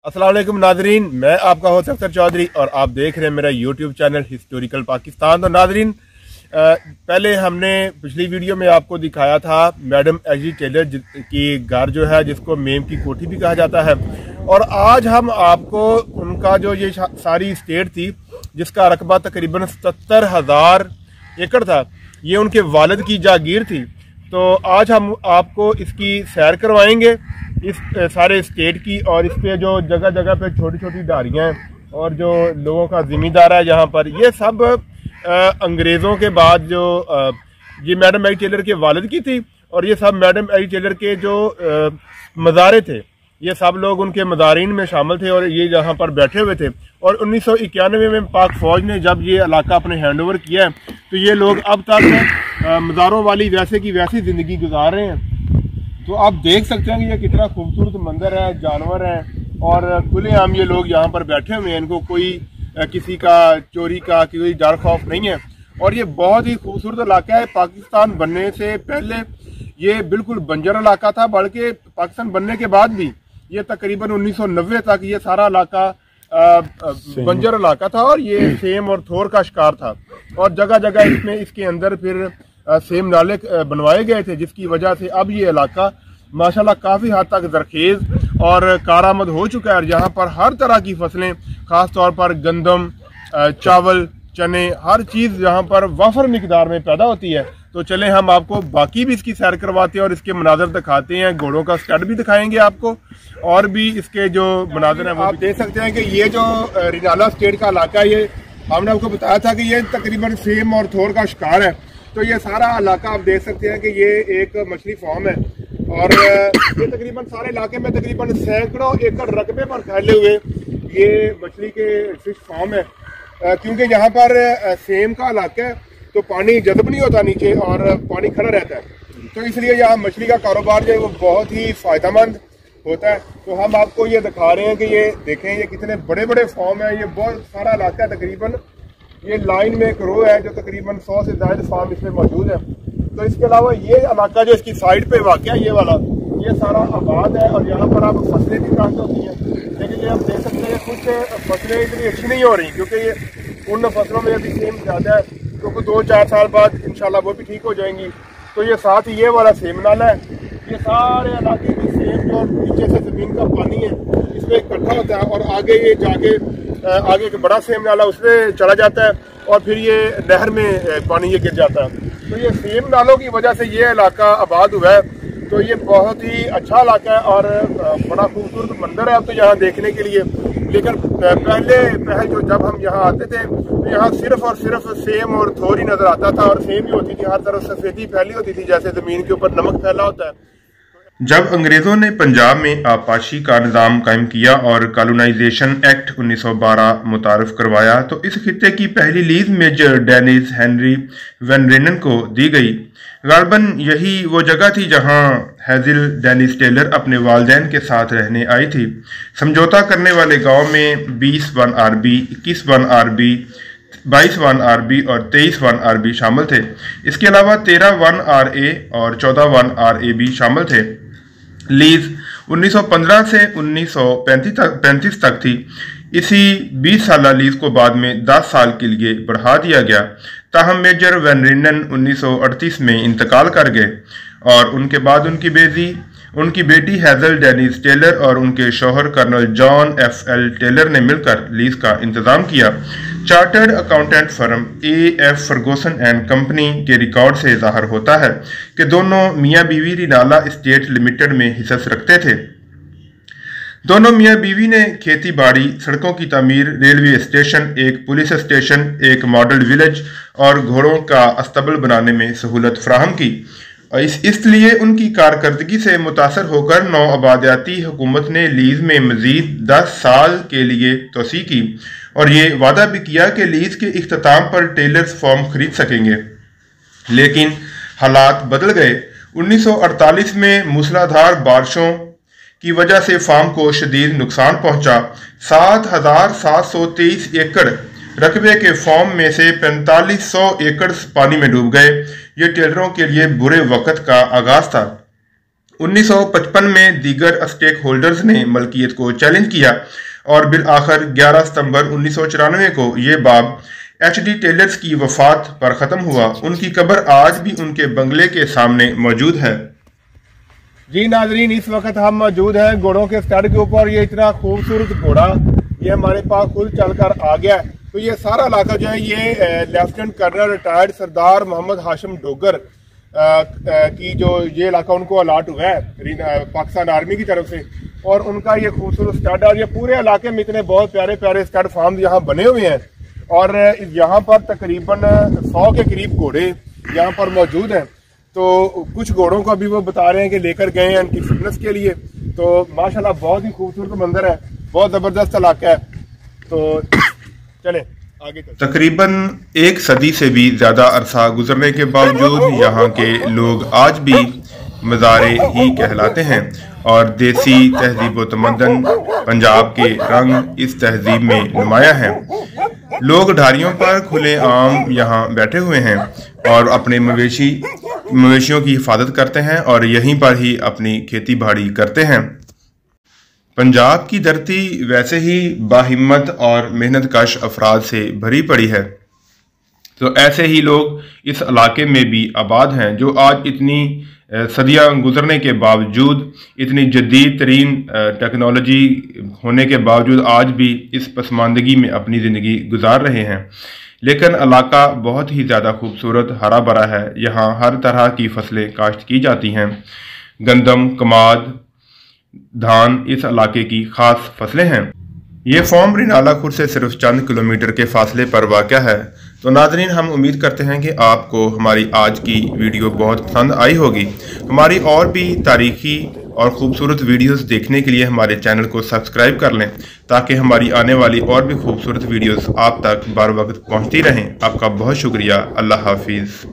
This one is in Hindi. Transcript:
अस्सलाम वालेकुम नाजरीन, मैं आपका होस्ट अख्तर चौधरी और आप देख रहे हैं मेरा यूट्यूब चैनल हिस्टोरिकल पाकिस्तान। तो नाजरीन, पहले हमने पिछली वीडियो में आपको दिखाया था मैडम एजी टेलर की घर जो है, जिसको मेम की कोठी भी कहा जाता है। और आज हम आपको उनका जो ये सारी स्टेट थी, जिसका रकबा तकरीबन 77,000 एकड़ था, ये उनके वालिद की जागीर थी। तो आज हम आपको इसकी सैर करवाएंगे, इस सारे स्टेट की। और इस पे जो जगह जगह पे छोटी छोटी डारियाँ हैं और जो लोगों का ज़िम्मेदार है यहाँ पर, ये सब अंग्रेज़ों के बाद जो ये मैडम एजी टेलर के वालिद की थी। और ये सब मैडम एजी टेलर के जो मज़ारे थे, ये सब लोग उनके मज़ारीन में शामिल थे और ये यहाँ पर बैठे हुए थे। और 1991 में पाक फ़ौज ने जब ये इलाका अपने हैंड ओवर किया है, तो ये लोग अब तक मज़ारों वाली वैसे की वैसी ज़िंदगी गुजार रहे हैं। तो आप देख सकते हैं कि ये कितना खूबसूरत मंदिर है, जानवर हैं और खुलेआम ये लोग यहाँ पर बैठे हुए हैं। इनको कोई किसी का चोरी का कोई डर खौफ नहीं है। और ये बहुत ही खूबसूरत इलाका है। पाकिस्तान बनने से पहले ये बिल्कुल बंजर इलाका था, बल्कि पाकिस्तान बनने के बाद भी ये तकरीबन 1990 तक ये सारा इलाका बंजर इलाका था और ये सेम और थोर का शिकार था। और जगह जगह इसमें इसके अंदर फिर सेम नाले बनवाए गए थे, जिसकी वजह से अब ये इलाका माशाल्लाह काफ़ी हद तक जरखेज़ और कारामद हो चुका है। और यहाँ पर हर तरह की फसलें, ख़ास तौर पर गंदम, चावल, चने, हर चीज़ यहाँ पर वफर मिकदार में पैदा होती है। तो चलें हम आपको बाकी भी इसकी सैर करवाते हैं और इसके मनाजर दिखाते हैं। घोड़ों का स्टड भी दिखाएंगे आपको, और भी इसके जो मनाजर हैं वो आप देख सकते हैं कि ये जो रिनाला स्टेट का इलाका है, ये हमने आपको बताया था कि ये तकरीबन सेम और थोर का शिकार है। तो ये सारा इलाका आप देख सकते हैं कि ये एक मछली फार्म है और ये तकरीबन सारे इलाके में तकरीबन सैकड़ों एकड़ रकबे पर फैले हुए ये मछली के फिश फार्म है। क्योंकि यहाँ पर सेम का इलाका है, तो पानी जज़ब नहीं होता नीचे और पानी खड़ा रहता है, तो इसलिए यहाँ मछली का कारोबार जो है वो बहुत ही फ़ायदेमंद होता है। तो हम आपको ये दिखा रहे हैं कि ये देखें, ये कितने बड़े बड़े फार्म है। ये बहुत सारा इलाका है, तकरीबन ये लाइन में एक रो है जो तकरीबन 100 से ज़्यादा फार्म इसमें मौजूद है। तो इसके अलावा ये इलाका जो इसकी साइड पे वाक़या ये वाला, ये सारा आबाद है और यहाँ पर आप फसलें भी काट होती हैं। लेकिन ये आप देख सकते हैं कुछ फसलें इतनी अच्छी नहीं हो रही, क्योंकि ये उन फसलों में अभी सेम ज़्यादा है, तो कुछ 2-4 साल बाद इंशाल्लाह वो भी ठीक हो जाएंगी। तो ये साथ ही ये वाला सेम नाला है। ये सारे इलाके की सेम जो नीचे से ज़मीन का पानी है इसमें इकट्ठा होता है और आगे ये जाके आगे एक बड़ा सेम नाला उसमें चला जाता है और फिर ये नहर में पानी ये गिर जाता है। तो ये सेम नालों की वजह से ये इलाका आबाद हुआ है। तो ये बहुत ही अच्छा इलाका है और बड़ा खूबसूरत मंदिर है अब तो यहाँ देखने के लिए। लेकिन पहले जो जब हम यहाँ आते थे तो यहाँ सिर्फ और सिर्फ सेम और थोर ही नजर आता था और सेम ही होती थी, हर तरफ सफेदी फैली होती थी, जैसे जमीन के ऊपर नमक फैला होता है। जब अंग्रेज़ों ने पंजाब में आपाशी का निज़ाम कायम किया और कॉलोनाइजेशन एक्ट 1912 मुतारफ़ करवाया, तो इस खित्ते की पहली lease Major Dennis Henry van Renen को दी गई। गालबन यही वो जगह थी जहां हैजिल डेनिस टेलर अपने वालिदैन के साथ रहने आई थी। समझौता करने वाले गांव में 20 one RB, 21 one RB, 22 one RB और 23 वन आरबी शामिल थे। इसके अलावा 13 वन आरए और 14 वन आरए भी शामिल थे। लीज 1915 से 1935 तक थी। इसी 20 साल लीज को बाद में 10 साल के लिए बढ़ा दिया गया। ताहम मेजर वैन रेनन 1938 में इंतकाल कर गए और उनके बाद उनकी बेटी हैजल डेनिस टेलर और उनके शौहर कर्नल जॉन एफ.एल. टेलर ने मिलकर लीज का इंतजाम किया। Chartered accountant firm A.F. Ferguson and company के रिकॉर्ड से जाहिर होता है कि दोनों मियाँ बीवी रिनाला स्टेट लिमिटेड में हिस्सा रखते थे। दोनों मियाँ बीवी ने खेती बाड़ी, सड़कों की तामीर, रेलवे स्टेशन, एक पुलिस स्टेशन, एक मॉडल विलेज और घोड़ों का अस्तबल बनाने में सहूलत फराहम की। इसलिए उनकी कारकर्दगी से मुतासर होकर नौ आबादियाती हुकूमत ने लीज में मजीद 10 साल के लिए तोसी की और ये वादा भी किया कि लीज के इख्तिताम पर टेलर्स फार्म खरीद सकेंगे। लेकिन हालात बदल गए। 1948 में मूसलाधार बारिशों की वजह से फार्म को शदीद नुकसान पहुंचा। 7,723 एकड़ रकबे के फार्म में से 4500 एकड़ पानी में डूब गए। ये टेलरों के लिए बुरे वक्त का आगाज था। 1955 में दीगर स्टेक होल्डर्स ने मलकियत को चैलेंज किया और बिल आखिर 11 सितंबर 1994 को ये बाब HD टेलर्स की वफात पर ख़त्म हुआ। उनकी कब्र आज भी उनके बंगले के सामने मौजूद है। जी नाजरीन, इस वक्त हम मौजूद हैं घोड़ों के स्टड के ऊपर। ये इतना खूबसूरत घोड़ा ये हमारे पास खुद चलकर आ गया है। तो ये सारा इलाका जो है ये लेफ्टिनेंट कर्नल रिटायर्ड सरदार मोहम्मद हाशिम डोगर की जो ये इलाका उनको अलाट हुआ है पाकिस्तान आर्मी की तरफ से, और उनका ये खूबसूरत स्टड और ये पूरे इलाके में इतने बहुत प्यारे प्यारे स्टड फार्म यहाँ बने हुए हैं। और यहाँ पर तकरीबन 100 के करीब घोड़े यहाँ पर मौजूद हैं। तो कुछ घोड़ों का भी वो बता रहे हैं कि लेकर गए हैं उनकी फिटनेस के लिए। तो माशाल्लाह बहुत ही खूबसूरत मंजर है, बहुत ज़बरदस्त इलाका है। तो चले आगे। तकरीबन 1 सदी से भी ज़्यादा अरसा गुजरने के बावजूद यहाँ के लोग आज भी मज़ारे ही कहलाते हैं और देसी तहजीब व तमद्दन पंजाब के रंग इस तहजीब में नुमाया हैं। लोग ढारियों पर खुले आम यहाँ बैठे हुए हैं और अपने मवेशियों की हिफाजत करते हैं और यहीं पर ही अपनी खेती बाड़ी करते हैं। पंजाब की धरती वैसे ही बाहिम्मत और मेहनत कश अफराद से भरी पड़ी है, तो ऐसे ही लोग इस इलाके में भी आबाद हैं जो आज इतनी सदियां गुजरने के बावजूद, इतनी जदीद तरीन टेक्नोलॉजी होने के बावजूद आज भी इस पसमानदगी में अपनी ज़िंदगी गुजार रहे हैं। लेकिन इलाका बहुत ही ज़्यादा खूबसूरत हरा भरा है। यहाँ हर तरह की फसलें काश्त की जाती हैं। गंदम, कमाद, धान इस इलाके की ख़ास फसलें हैं। ये फॉर्म रिनाला खुर्द से सिर्फ चंद किलोमीटर के फासले पर वाक़या है। तो नाज़रीन, हम उम्मीद करते हैं कि आपको हमारी आज की वीडियो बहुत पसंद आई होगी। हमारी और भी तारीख़ी और ख़ूबसूरत वीडियोस देखने के लिए हमारे चैनल को सब्सक्राइब कर लें ताकि हमारी आने वाली और भी खूबसूरत वीडियोस आप तक बर वक्त पहुँचती रहें। आपका बहुत शुक्रिया। अल्लाह हाफिज़।